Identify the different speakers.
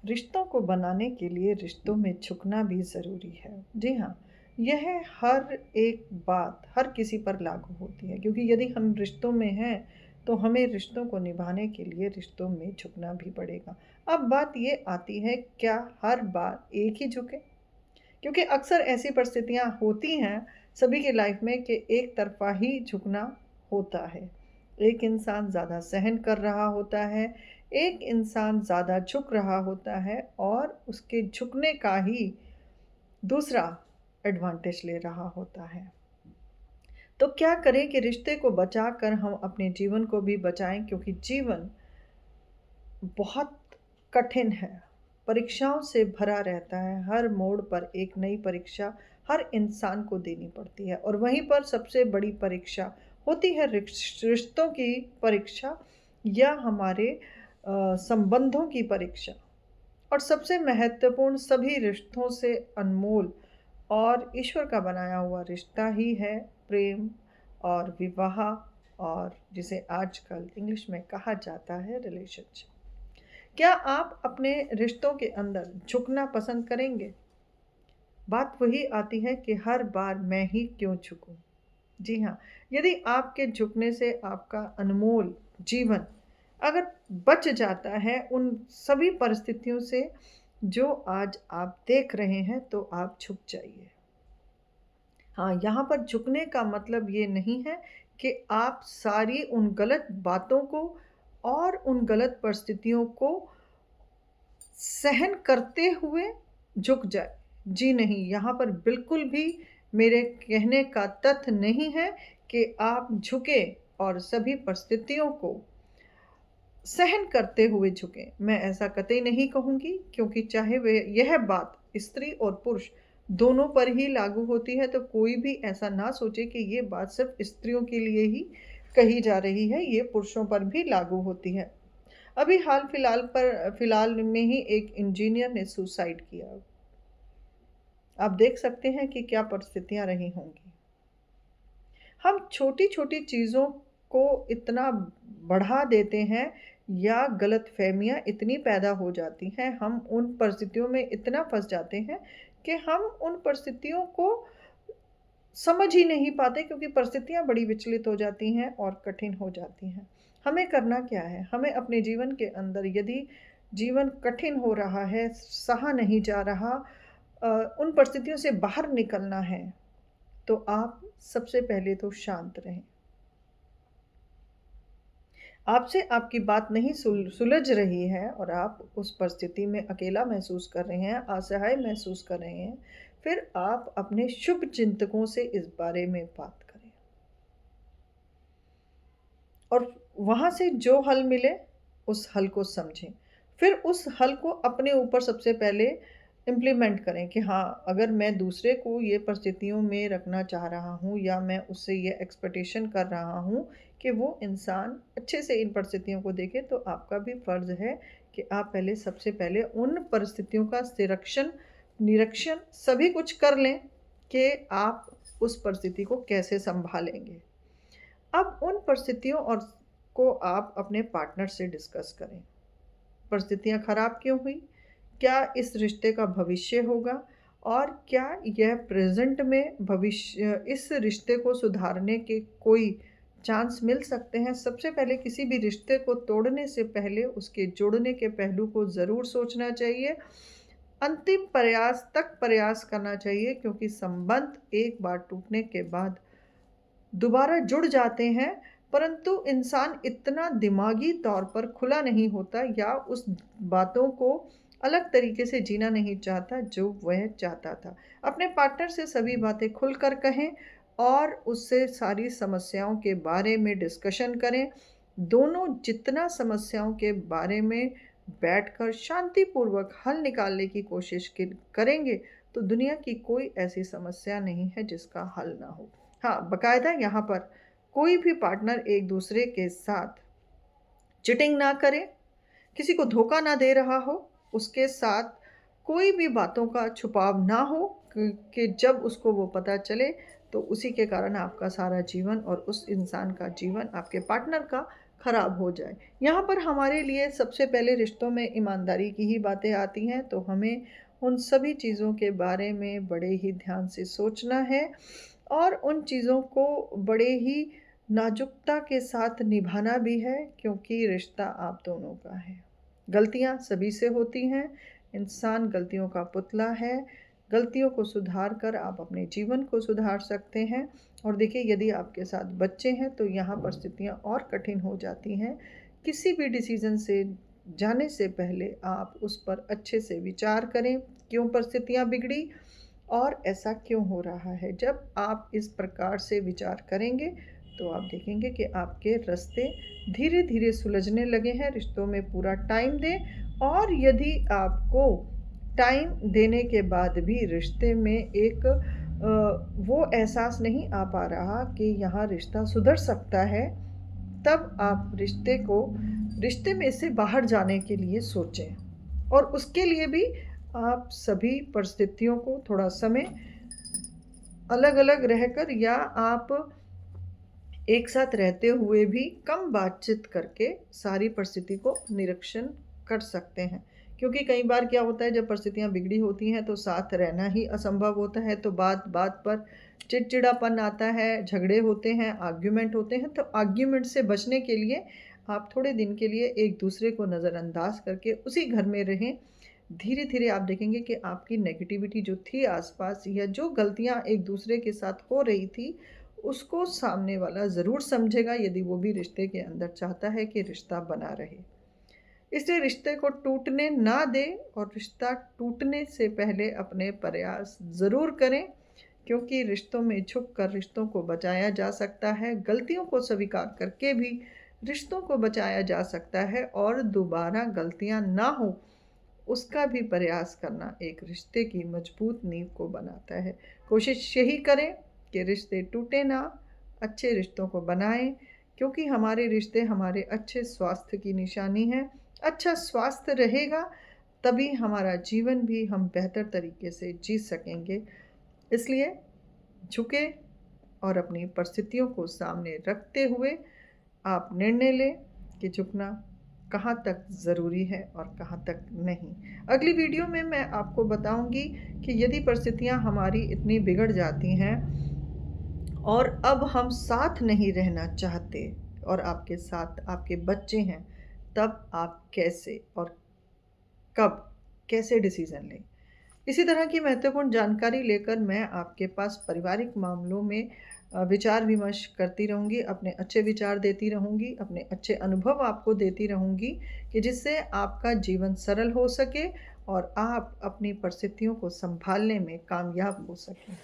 Speaker 1: रिश्तों को बनाने के लिए रिश्तों में झुकना भी ज़रूरी है। जी हाँ, यह हर एक बात हर किसी पर लागू होती है क्योंकि यदि हम रिश्तों में हैं, तो हमें रिश्तों को निभाने के लिए रिश्तों में झुकना भी पड़ेगा। अब बात ये आती है, क्या हर बार एक ही झुकें? क्योंकि अक्सर ऐसी परिस्थितियाँ होती हैं सभी की लाइफ में कि एक तरफ़ा ही झुकना होता है। एक इंसान ज़्यादा सहन कर रहा होता है, एक इंसान ज़्यादा झुक रहा होता है और उसके झुकने का ही दूसरा एडवांटेज ले रहा होता है। तो क्या करें कि रिश्ते को बचाकर हम अपने जीवन को भी बचाएँ, क्योंकि जीवन बहुत कठिन है, परीक्षाओं से भरा रहता है। हर मोड़ पर एक नई परीक्षा हर इंसान को देनी पड़ती है और वहीं पर सबसे बड़ी परीक्षा होती है रिश्तों की परीक्षा या हमारे संबंधों की परीक्षा। और सबसे महत्वपूर्ण सभी रिश्तों से अनमोल और ईश्वर का बनाया हुआ रिश्ता ही है प्रेम और विवाह, और जिसे आजकल इंग्लिश में कहा जाता है रिलेशनशिप। क्या आप अपने रिश्तों के अंदर झुकना पसंद करेंगे? बात वही आती है कि हर बार मैं ही क्यों झुकूं? जी हाँ, यदि आपके झुकने से आपका अनमोल जीवन अगर बच जाता है उन सभी परिस्थितियों से जो आज आप देख रहे हैं, तो आप झुक जाइए। हाँ, यहाँ पर झुकने का मतलब ये नहीं है कि आप सारी उन गलत बातों को और उन गलत परिस्थितियों को सहन करते हुए झुक जाए। जी नहीं, यहाँ पर बिल्कुल भी मेरे कहने का तथ्य नहीं है कि आप झुकें और सभी परिस्थितियों को सहन करते हुए झुकें। मैं ऐसा कतई नहीं कहूँगी, क्योंकि चाहे वे यह बात स्त्री और पुरुष दोनों पर ही लागू होती है, तो कोई भी ऐसा ना सोचे कि ये बात सिर्फ़ स्त्रियों के लिए ही कही जा रही है, ये पुरुषों पर भी लागू होती है। अभी फिलहाल में ही एक इंजीनियर ने सुसाइड किया। आप देख सकते हैं कि क्या परिस्थितियाँ रही होंगी। हम छोटी-छोटी चीज़ों को इतना बढ़ा देते हैं या गलतफ़हमियाँ इतनी पैदा हो जाती हैं, हम उन परिस्थितियों में इतना फँस जाते हैं कि हम उन परिस्थितियों को समझ ही नहीं पाते, क्योंकि परिस्थितियाँ बड़ी विचलित हो जाती हैं और कठिन हो जाती हैं। हमें करना क्या है? हमें अपने जीवन के अंदर यदि जीवन कठिन हो रहा है, सहा नहीं जा रहा, उन परिस्थितियों से बाहर निकलना है, तो आप सबसे पहले तो शांत रहें। आपसे आपकी बात नहीं सुलझ रही है और आप उस परिस्थिति में अकेला महसूस कर रहे हैं, असहाय महसूस कर रहे हैं, फिर आप अपने शुभ चिंतकों से इस बारे में बात करें। और वहाँ से जो हल मिले, उस हल को समझें। फिर उस हल को अपने ऊपर सबसे पहले इम्प्लीमेंट करें कि हाँ, अगर मैं दूसरे को ये परिस्थितियों में रखना चाह रहा हूँ या मैं उससे ये एक्सपेक्टेशन कर रहा हूँ कि वो इंसान अच्छे से इन परिस्थितियों को देखे, तो आपका भी फ़र्ज़ है कि आप पहले सबसे पहले उन परिस्थितियों का निरीक्षण सभी कुछ कर लें कि आप उस परिस्थिति को कैसे सँभालेंगे। अब उन परिस्थितियों और को आप अपने पार्टनर से डिस्कस करें। परिस्थितियाँ खराब क्यों हुई? क्या इस रिश्ते का भविष्य होगा? और क्या यह प्रेज़ेंट में भविष्य इस रिश्ते को सुधारने के कोई चांस मिल सकते हैं? सबसे पहले किसी भी रिश्ते को तोड़ने से पहले उसके जोड़ने के पहलू को ज़रूर सोचना चाहिए। अंतिम प्रयास तक प्रयास करना चाहिए, क्योंकि संबंध एक बार टूटने के बाद दोबारा जुड़ जाते हैं, परंतु इंसान इतना दिमागी तौर पर खुला नहीं होता या उस बातों को अलग तरीके से जीना नहीं चाहता जो वह चाहता था। अपने पार्टनर से सभी बातें खुलकर कहें और उससे सारी समस्याओं के बारे में डिस्कशन करें। दोनों जितना समस्याओं के बारे में बैठकर शांतिपूर्वक हल निकालने की कोशिश करेंगे, तो दुनिया की कोई ऐसी समस्या नहीं है जिसका हल ना हो। हाँ, बाकायदा यहाँ पर कोई भी पार्टनर एक दूसरे के साथ चीटिंग ना करे, किसी को धोखा ना दे रहा हो, उसके साथ कोई भी बातों का छुपाव ना हो कि जब उसको वो पता चले, तो उसी के कारण आपका सारा जीवन और उस इंसान का जीवन, आपके पार्टनर का खराब हो जाए। यहाँ पर हमारे लिए सबसे पहले रिश्तों में ईमानदारी की ही बातें आती हैं, तो हमें उन सभी चीज़ों के बारे में बड़े ही ध्यान से सोचना है और उन चीज़ों को बड़े ही नाजुकता के साथ निभाना भी है, क्योंकि रिश्ता आप दोनों का है। गलतियाँ सभी से होती हैं, इंसान गलतियों का पुतला है। गलतियों को सुधार कर आप अपने जीवन को सुधार सकते हैं। और देखिए, यदि आपके साथ बच्चे हैं तो यहाँ परिस्थितियाँ और कठिन हो जाती हैं। किसी भी डिसीज़न से जाने से पहले आप उस पर अच्छे से विचार करें, क्यों परिस्थितियाँ बिगड़ी और ऐसा क्यों हो रहा है। जब आप इस प्रकार से विचार करेंगे तो आप देखेंगे कि आपके रास्ते धीरे धीरे सुलझने लगे हैं। रिश्तों में पूरा टाइम दें, और यदि आपको टाइम देने के बाद भी रिश्ते में एक वो एहसास नहीं आ पा रहा कि यहाँ रिश्ता सुधर सकता है, तब आप रिश्ते में से बाहर जाने के लिए सोचें। और उसके लिए भी आप सभी परिस्थितियों को थोड़ा समय अलग-अलग रहकर, या आप एक साथ रहते हुए भी कम बातचीत करके सारी परिस्थिति को निरीक्षण कर सकते हैं। क्योंकि कई बार क्या होता है, जब परिस्थितियाँ बिगड़ी होती हैं तो साथ रहना ही असंभव होता है, तो बात-बात पर चिड़चिड़ापन आता है, झगड़े होते हैं, आर्ग्यूमेंट होते हैं। तो आर्ग्यूमेंट से बचने के लिए आप थोड़े दिन के लिए एक दूसरे को नज़रअंदाज करके उसी घर में रहें। धीरे-धीरे आप देखेंगे कि आपकी नेगेटिविटी जो थी आस-पास, या जो गलतियाँ एक दूसरे के साथ हो रही थी, उसको सामने वाला ज़रूर समझेगा, यदि वो भी रिश्ते के अंदर चाहता है कि रिश्ता बना रहे। इसलिए रिश्ते को टूटने ना दें, और रिश्ता टूटने से पहले अपने प्रयास ज़रूर करें, क्योंकि रिश्तों में झुककर रिश्तों को बचाया जा सकता है। गलतियों को स्वीकार करके भी रिश्तों को बचाया जा सकता है, और दोबारा गलतियाँ ना हो उसका भी प्रयास करना एक रिश्ते की मजबूत नींव को बनाता है। कोशिश यही करें कि रिश्ते टूटे ना, अच्छे रिश्तों को बनाएं, क्योंकि हमारे रिश्ते हमारे अच्छे स्वास्थ्य की निशानी है। अच्छा स्वास्थ्य रहेगा तभी हमारा जीवन भी हम बेहतर तरीके से जी सकेंगे। इसलिए झुके और अपनी परिस्थितियों को सामने रखते हुए आप निर्णय लें कि झुकना कहाँ तक ज़रूरी है और कहाँ तक नहीं। अगली वीडियो में मैं आपको बताऊंगी कि यदि परिस्थितियाँ हमारी इतनी बिगड़ जाती हैं और अब हम साथ नहीं रहना चाहते, और आपके साथ आपके बच्चे हैं, तब आप कैसे और कब कैसे डिसीज़न लें। इसी तरह की महत्वपूर्ण जानकारी लेकर मैं आपके पास पारिवारिक मामलों में विचार विमर्श करती रहूँगी, अपने अच्छे विचार देती रहूँगी, अपने अच्छे अनुभव आपको देती रहूँगी, कि जिससे आपका जीवन सरल हो सके और आप अपनी परिस्थितियों को संभालने में कामयाब हो सकें।